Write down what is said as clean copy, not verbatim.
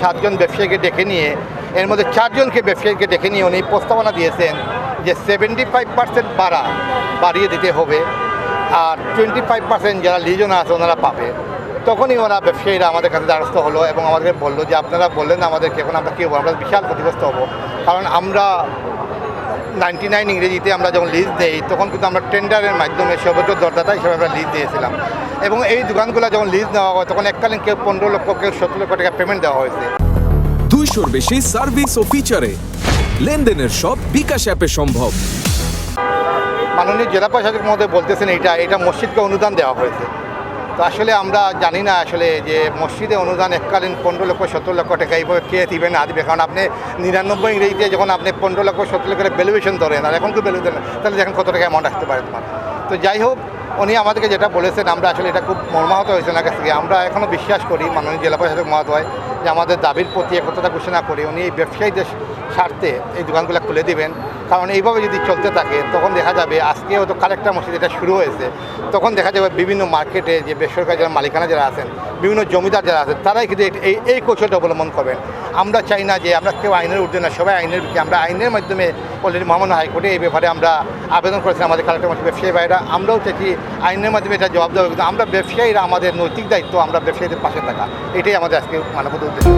7 জন ব্যবসায়ীকে ডেকে নিয়ে এর মধ্যে 4 জনকে ব্যবসায়ীকে ডেকে নিয়ে উনি প্রস্তাবনা দিয়েছেন যে 75% ভাড়া বাড়িয়ে দিতে হবে আর 25% যারা লিজনে আছে ওনারা পাবে। তখনই ওরা ব্যবসায়ীরা আমাদের কাছে দ্বারস্থ হলো এবং আমাদেরকে বললো যে আপনারা বললেন আমাদেরকে এখন আমরা কী হবো, আমরা বিশাল ক্ষতিগ্রস্ত হবো। কারণ আমরা 99 ইংরেজিতে আমরা যখন লিজ দেই তখন কিন্তু আমরা টেন্ডারের মাধ্যমে সর্বোচ্চ দরদাতা হিসেবে আমরা লিজ দিয়েছিলাম এবং এই দোকানগুলো যখন লিজ নেওয়া হয় তখন এককালীন কেউ 15 লক্ষ কেউ 17 লক্ষ টাকা পেমেন্ট দেওয়া হয়েছে। 200-র বেশি সার্ভিস ও ফিচারে লেনদেনের সব বিকাশ অ্যাপে সম্ভব। মাননীয় জেলা প্রশাসক মহোদয় বলতেছেন এটা মসজিদকে অনুদান দেওয়া হয়েছে। তো আসলে আমরা জানি না আসলে যে মসজিদে অনুদান এককালীন 15 লক্ষ 17 লক্ষ টাকা এইভাবে কে দিবেন না দিবে। কারণ আপনি 99 ইংরেজিতে যখন আপনি 15 লক্ষ 17 লক্ষের ভ্যালুয়েশন ধরেন আর এখন তো ভ্যালু দেন তাহলে দেখেন কত টাকা অ্যামাউন্ট আসতে পারে তোমার। তো যাই হোক, উনি আমাদেরকে যেটা বলেছেন আমরা আসলে এটা খুব মর্মাহত হয়েছে ওনার কাছ থেকে। আমরা এখনও বিশ্বাস করি মাননীয় জেলা প্রশাসক মহোদয় যে আমাদের দাবির প্রতি একতা ঘোষণা করে উনি এই ব্যবসায়ীদের স্বার্থে এই দোকানগুলো খুলে দিবেন। কারণ এইভাবে যদি চলতে থাকে তখন দেখা যাবে আজকে হয়তো কালেক্টর মসজিদ এটা শুরু হয়েছে, তখন দেখা যাবে বিভিন্ন মার্কেটে যে বেসরকারি যারা মালিকানা যারা আছেন, বিভিন্ন জমিদার যারা আছেন তারাই কিন্তু এই কৌশলটা অবলম্বন করবেন। আমরা চাই না যে আমরা কেউ আইনের ঊর্ধ্বে না, সবাই আইনের বিরুদ্ধে। আমরা আইনের মাধ্যমে অলরেডি মহামান্য হাইকোর্টে এই ব্যাপারে আমরা আবেদন করেছিলাম আমাদের কালেক্টর মসজিদ ব্যবসায়ী ভাইরা। আমরাও চাইছি আইনের মাধ্যমে এটা জবাব দেওয়া, কিন্তু আমরা ব্যবসায়ীরা আমাদের নৈতিক দায়িত্ব আমরা ব্যবসায়ীদের পাশে থাকা, এটাই আমাদের আজকে মানবতার উদ্দেশ্য।